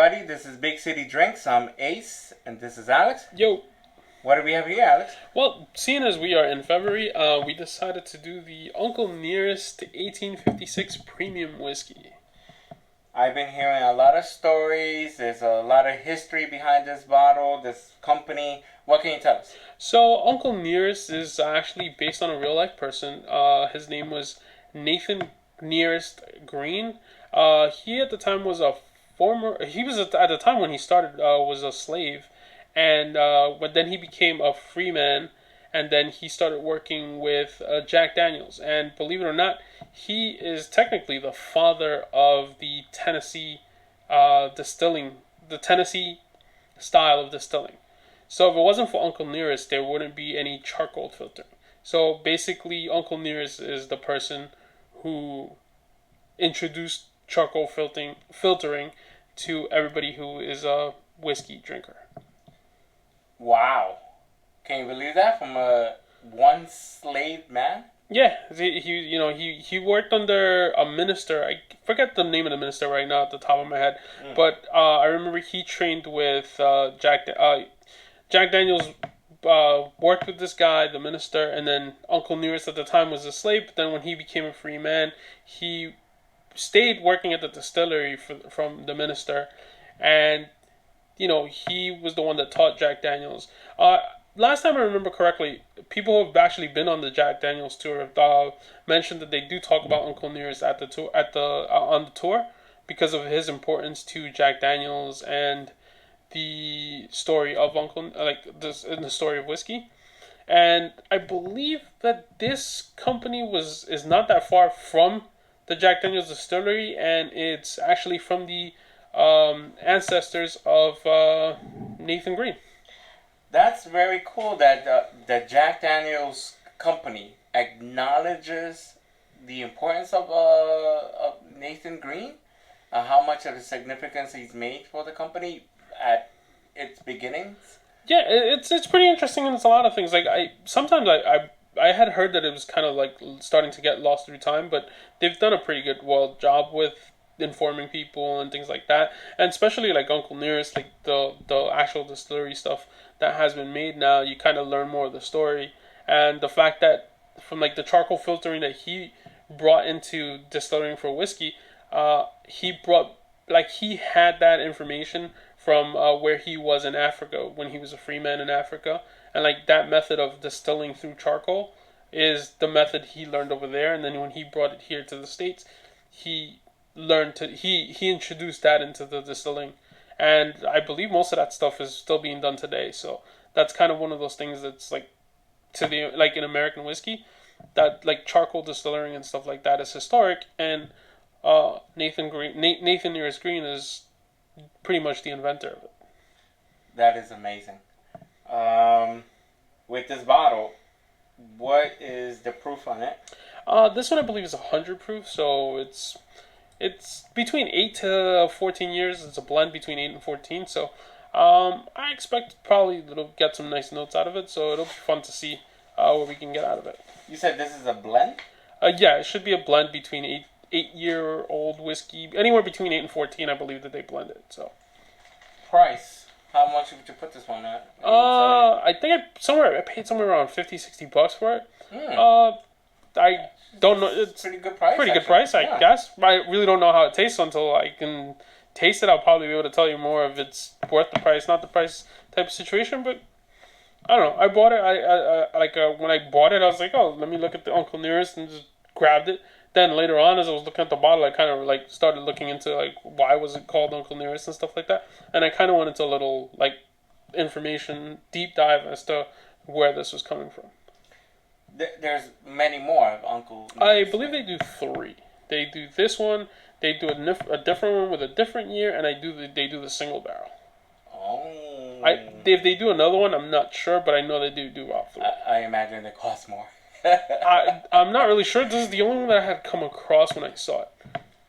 everybody. This is Big City Drinks. I'm Ace, and this is Alex. Yo. What do we have here, Alex? Well, seeing as we are in February, we decided to do the Uncle Nearest 1856 Premium Whiskey. I've been hearing a lot of stories. There's a lot of history behind this bottle, this company. What can you tell us? So, Uncle Nearest is actually based on a real-life person. His name was Nathan Nearest Green. He at the time was at the time when he started, was a slave. And but then he became a free man, and then he started working with Jack Daniels. And believe it or not, he is technically the father of the Tennessee distilling, the Tennessee style of distilling. So if it wasn't for Uncle Nearest, there wouldn't be any charcoal filtering. So basically, Uncle Nearest is the person who introduced charcoal filtering to everybody who is a whiskey drinker. Wow. Can you believe that? From a one slave man? Yeah, he worked under a minister. I forget the name of the minister right now at the top of my head, but I remember he trained with Jack Daniels. Worked with this guy, the minister, and then Uncle Nearest at the time was a slave. But then when he became a free man, he stayed working at the distillery from the minister, and he was the one that taught Jack Daniels. Last time I remember correctly, people who have actually been on the Jack Daniels tour mentioned that they do talk about Uncle Nearest on the tour because of his importance to Jack Daniels and the story of in the story of whiskey. And I believe that this company is not that far from the Jack Daniels distillery, and it's actually from the ancestors of Nathan Green. That's very cool that the Jack Daniels company acknowledges the importance of Nathan Green, how much of a significance he's made for the company at its beginnings. Yeah, it's pretty interesting, and it's a lot of things. Like I had heard that it was kind of like starting to get lost through time, but they've done a pretty good job with informing people and things like that, and especially like Uncle Nearest, like the actual distillery stuff that has been made now. You kind of learn more of the story, and the fact that from like the charcoal filtering that he brought into distilling for whiskey, he had that information from where he was in Africa when he was a free man in Africa, and like that method of distilling through charcoal is the method he learned over there, and then when he brought it here to the States, he introduced that into the distilling, and I believe most of that stuff is still being done today. So that's kind of one of those things that's like in American whiskey, that like charcoal distilling and stuff like that is historic, and Nathan Nearest Green is pretty much the inventor of it. That is amazing. With this bottle, what is the proof on it? This one I believe is 100 proof, so it's between 8 to 14 years. It's a blend between 8 and 14, so I expect probably it'll get some nice notes out of it, so it'll be fun to see what we can get out of it. You said this is a blend? Yeah, it should be a blend between 8-year-old whiskey, anywhere between 8 and 14, I believe that they blend it. So, price. How much would you put this one at? I think I paid somewhere around $50-$60 for it. I don't know. It's pretty good price. Pretty good price, I guess. I really don't know how it tastes until I can taste it. I'll probably be able to tell you more if it's worth the price, not the price type of situation. But I don't know. I bought it. When I bought it, I was like, oh, let me look at the Uncle Nearest, and just grabbed it. Then later on, as I was looking at the bottle, I kind of like started looking into like why was it called Uncle Nearest and stuff like that. And I kind of went into a little like information deep dive as to where this was coming from. There's many more of Uncle Nearest. I believe they do 3. They do this one. They do a different one with a different year, and they do the single barrel. Oh. If they do another one, I'm not sure, but I know they do about 3. I imagine they cost more. I'm not really sure. This is the only one that I had come across when I saw it.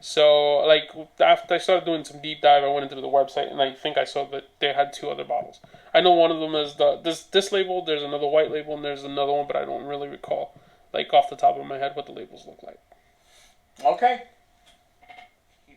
So, like, after I started doing some deep dive, I went into the website, and I think I saw that they had 2 other bottles. I know one of them is this label, there's another white label, and there's another one, but I don't really recall, like, off the top of my head what the labels look like. Okay.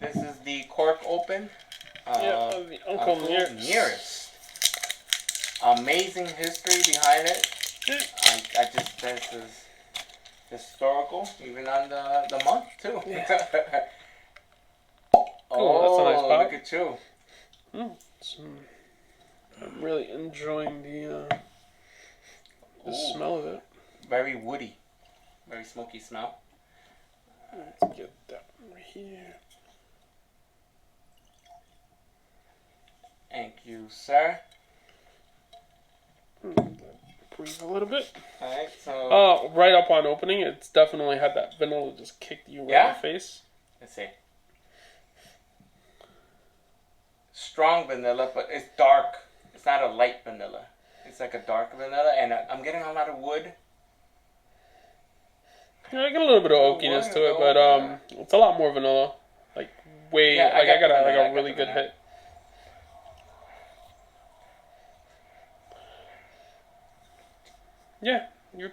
This is the cork open. The Uncle Nearest. Amazing history behind it. Yeah. I just, this is historical, even on the month, too. Yeah. Oh, that's a nice pop. look at you. I'm really enjoying the smell of it. Very woody. Very smoky smell. Let's get that right here. Thank you, sir. Breathe a little bit. Alright, so... right up on opening, it's definitely had that vanilla just kick you right in the face. Let's see. Strong vanilla, but it's dark. It's not a light vanilla. It's like a dark vanilla, and I'm getting a lot of wood. Yeah, I got a little bit of oakiness to it, but it's a lot more vanilla. Like way, Yeah, I got a really good hit. Yeah, you're.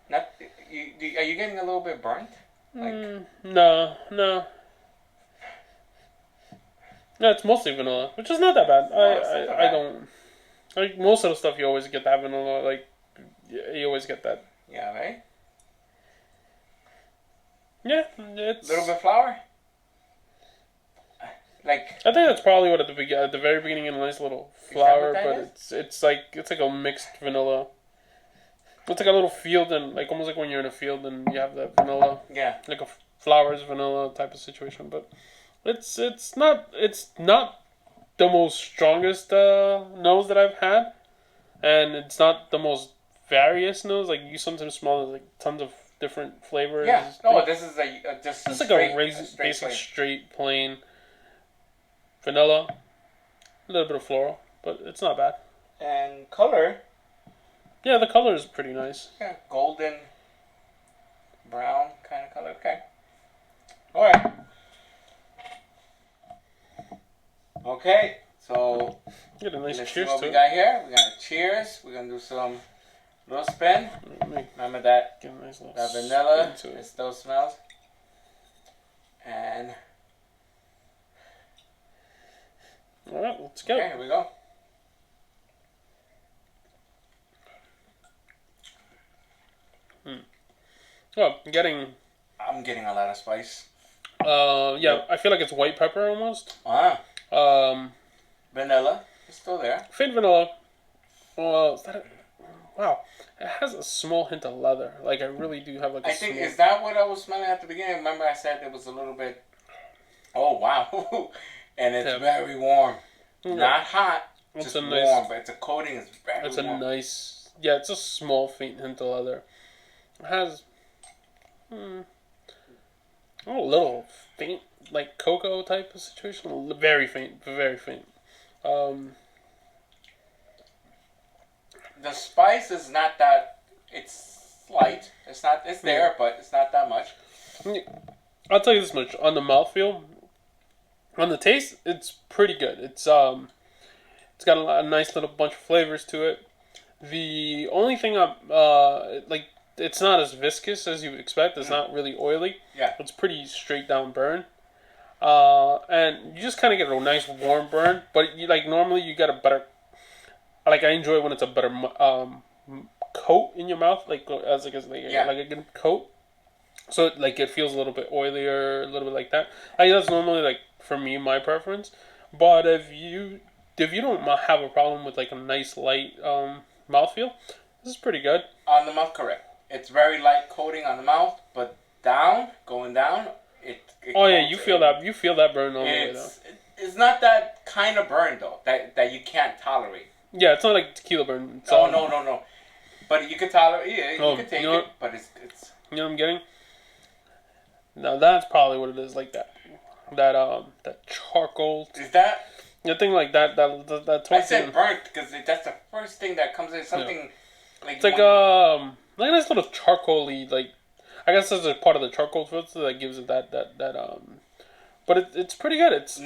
Not are you getting a little bit burnt? Like No. No, it's mostly vanilla, which is not that bad. I don't. Like most of the stuff, you always get that vanilla. Like you always get that. Yeah, right. Yeah, it's a little bit flour. Like I think that's probably what at the very beginning, a nice little flour, but it's like a mixed vanilla. It's like a little field, and like almost like when you're in a field and you have that vanilla. Yeah. Like a flowers vanilla type of situation, but it's not the most strongest nose that I've had, and it's not the most various nose. Like you sometimes smell like tons of different flavors. Yeah. No, this is just it's like a basic straight plain vanilla, a little bit of floral, but it's not bad. And color. Yeah, the color is pretty nice. Yeah, golden brown kind of color. Okay. All right. Okay, so get a nice let's cheers see what to we it. got here. We got a cheers. We're gonna do some little spin. Remember that Get a nice little that vanilla. spin to it. It still smells. And all right, let's go. okay, here we go. Oh, I'm getting a lot of spice. yeah, I feel like it's white pepper almost. Vanilla is still there. Faint vanilla. Is that wow, it has a small hint of leather. Like I really do have like a I think, is that what I was smelling at the beginning? Remember I said it was a little bit, oh wow. And it's very warm. Not hot, just warm, but the coating is very warm. It's a nice, yeah, it's a small faint hint of leather. It has a little faint, like cocoa type of situation. Very faint, very faint. The spice is not that. It's light. It's not. It's there, but it's not that much. I'll tell you this much: on the mouthfeel, on the taste, it's pretty good. It's got a nice little bunch of flavors to it. The only thing it's not as viscous as you would expect. It's not really oily. Yeah. It's pretty straight down burn. And you just kind of get a nice warm burn, but normally you get a better. Like I enjoy when it's a better coat in your mouth, like a good coat. So it feels a little bit oilier, a little bit like that. That's normally for me my preference. But if you don't have a problem with a nice light mouthfeel, this is pretty good. On the mouth, correct. It's very light coating on the mouth, but going down, it oh yeah, you feel that burn all the way down. It's not that kind of burn though that you can't tolerate. Yeah, it's not like tequila burn. No. But you can tolerate. Yeah, you can take it. But it's. You know what I'm getting? Now that's probably what it is. Like that charcoal. Is that? The thing like that. I said burnt because that's the first thing that comes in. Something like. It's like a nice little charcoaly I guess that's a part of the charcoal filter that gives it that. But it's pretty good. It's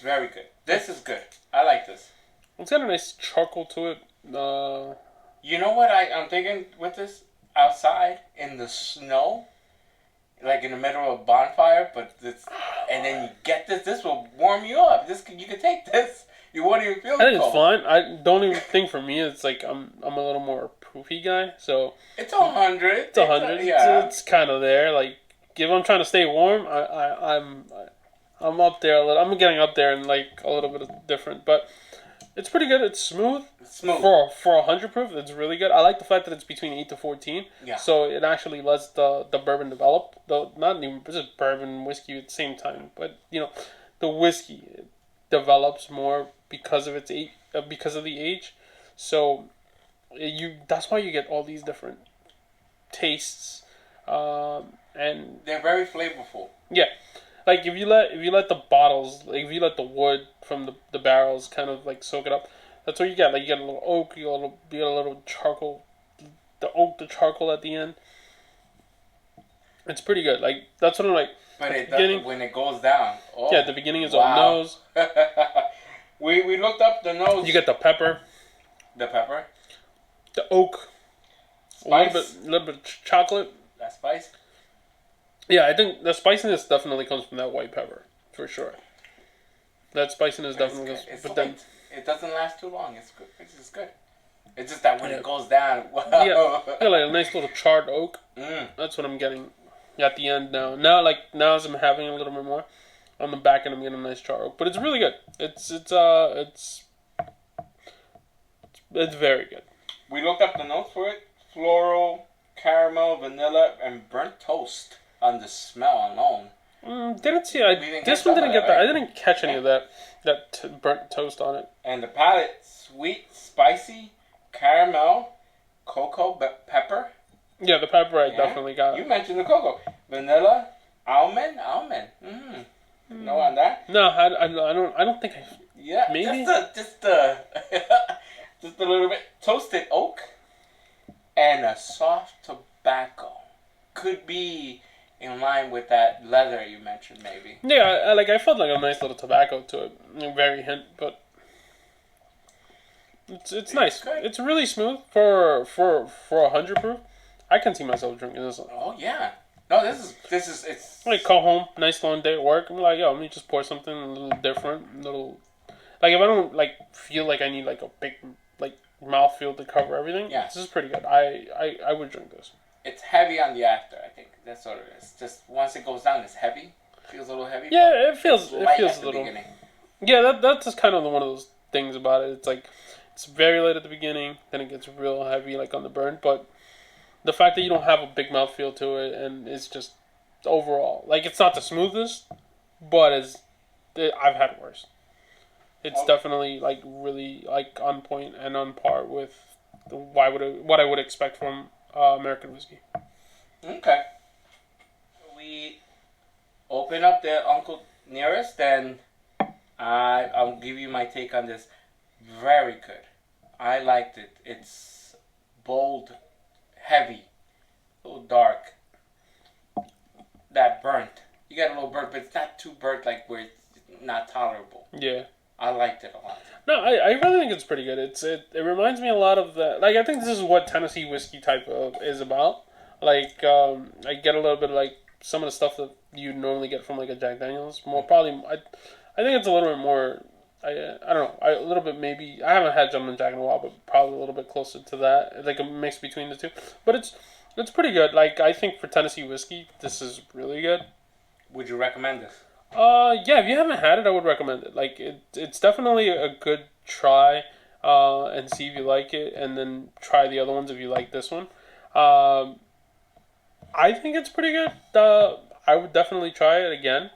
very good. This is good. I like this. It's got a nice charcoal to it. You know what I'm thinking with this? Outside in the snow, like in the middle of a bonfire, but and then you get this. This will warm you up. You can take this. You won't even feel I think cold. it's fine. I don't even think for me it's like I'm a little more poofy guy, so it's 100. It's 100. Yeah, it's kind of there. Like if I'm trying to stay warm, I'm up there a little. I'm getting up there and like a little bit of different, but it's pretty good. It's smooth. For 100 proof. It's really good. I like the fact that it's between 8 to 14. Yeah. So it actually lets the bourbon develop. Though not even just bourbon and whiskey at the same time, but the whiskey develops more because of because of the age. So that's why you get all these different tastes, and they're very flavorful. Yeah, like if you let the bottles, like if you let the wood from the barrels kind of like soak it up, that's what you get. Like you get a little oak, you get a little charcoal, the charcoal at the end. It's pretty good. Like that's what I'm like. But when it goes down. Oh, yeah, the beginning is all nose. we looked up the nose. You get the pepper. The pepper. The oak. Spice. A little bit of chocolate. That spice. Yeah, I think the spiciness definitely comes from that white pepper, for sure. That spiciness definitely comes. But then it doesn't last too long. It's good. It's just good. It's just that when it goes down, wow. Yeah, like a nice little charred oak. That's what I'm getting at the end now. Now as I'm having a little bit more on the back end, I'm getting a nice charred oak. But it's really good. It's very good. We looked up the notes for it: floral, caramel, vanilla, and burnt toast. On the smell alone. Didn't see. This one didn't get that. Right? I didn't catch any of that burnt toast on it. And the palate: sweet, spicy, caramel, cocoa, pepper. Yeah, the pepper I definitely got. You mentioned the cocoa, vanilla, almond. No on that. No, I don't think I. Yeah, maybe just a little bit toasted oak, and a soft tobacco. Could be in line with that leather you mentioned, maybe. Yeah, I felt like a nice little tobacco to it, very hint, but it's nice. Good. It's really smooth for 100 proof. I can see myself drinking this one. Oh yeah, no, this is it's like come home, nice long day at work. I'm like, yo, let me just pour something a little different, like if I don't like feel like I need like a big like mouthfeel to cover everything. Yeah, this is pretty good. I would drink this. It's heavy on the after, I think. That's what it is. Just once it goes down, it's heavy. Feels a little heavy. Yeah, it feels a little. Beginning. Yeah, that's just kind of one of those things about it. It's like it's very light at the beginning, then it gets real heavy, like on the burn. But the fact that you don't have a big mouthfeel to it, and it's just overall like it's not the smoothest, but I've had worse. It's definitely like really like on point and on par with what I would expect from American whiskey. Okay. We open up the Uncle Nearest, and I'll give you my take on this. Very good. I liked it. It's bold, heavy, a little dark. That burnt. You got a little burnt, but it's not too burnt like where it's not tolerable. Yeah. I liked it a lot. No, I really think it's pretty good. It reminds me a lot of the like I think this is what Tennessee whiskey type of is about. Like I get a little bit of, like some of the stuff that you normally get from like a Jack Daniel's. More probably I think it's a little bit more. I don't know. A little bit maybe. I haven't had Gentleman Jack in a while, but probably a little bit closer to that. Like a mix between the two. But it's pretty good. Like I think for Tennessee whiskey, this is really good. Would you recommend this? Yeah, if you haven't had it, I would recommend it. Like, it's definitely a good try, and see if you like it, and then try the other ones if you like this one. I think it's pretty good. I would definitely try it again.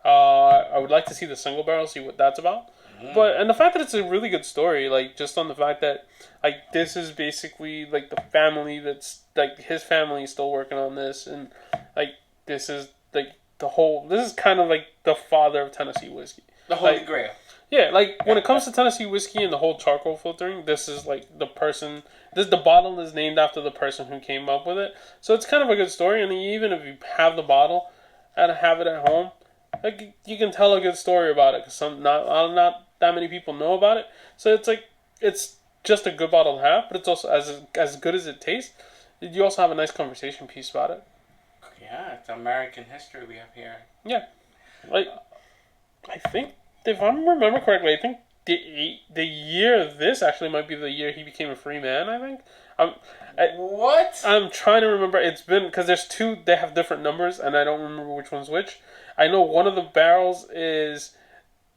I would like to see the single barrel, see what that's about. And the fact that it's a really good story, like, just on the fact that, like, this is basically, like, the family that's, like, his family is still working on this, and, like, this is, like, this is kind of like the father of Tennessee whiskey. The Holy Grail. Yeah, like when it comes to Tennessee whiskey and the whole charcoal filtering, this is like the person. The bottle is named after the person who came up with it. So it's kind of a good story. And even if you have the bottle and have it at home, like you can tell a good story about it because not that many people know about it. So it's like it's just a good bottle to have, but it's also as good as it tastes. You also have a nice conversation piece about it. Yeah, it's American history we have here. Yeah. Like, I think if I remember correctly, I think the year of this actually might be the year he became a free man. I think. What? I'm trying to remember. It's been because there's two. They have different numbers, and I don't remember which one's which. I know one of the barrels is.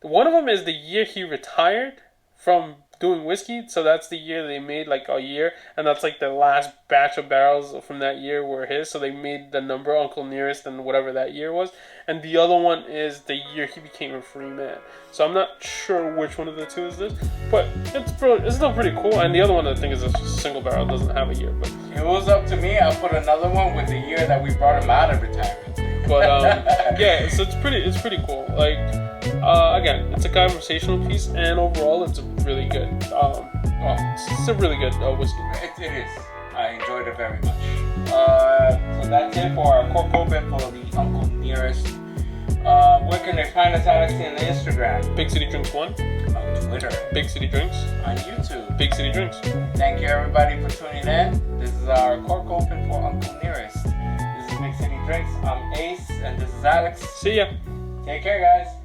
One of them is the year he retired from doing whiskey, so that's the year they made like a year, and that's like the last batch of barrels from that year were his, so they made the number Uncle Nearest and whatever that year was. And the other one is the year he became a free man. So I'm not sure which one of the two is this, but it's still pretty cool. And the other one I think is a single barrel, it doesn't have a year. But it was up to me, I'll put another one with the year that we brought him out of retirement. But yeah, so it's pretty cool. Like again, it's a conversational piece, and overall, it's a really good. It's a really good whiskey. It is. I enjoyed it very much. So that's it for our cork open for the Uncle Nearest. Where can they find us, Alex, on the Instagram? Big City Drinks 1. On Twitter. Big City Drinks. On YouTube. Big City Drinks. Thank you everybody for tuning in. This is our cork open for Uncle Nearest. This is Big City Drinks. I'm Ace, and this is Alex. See ya. Take care, guys.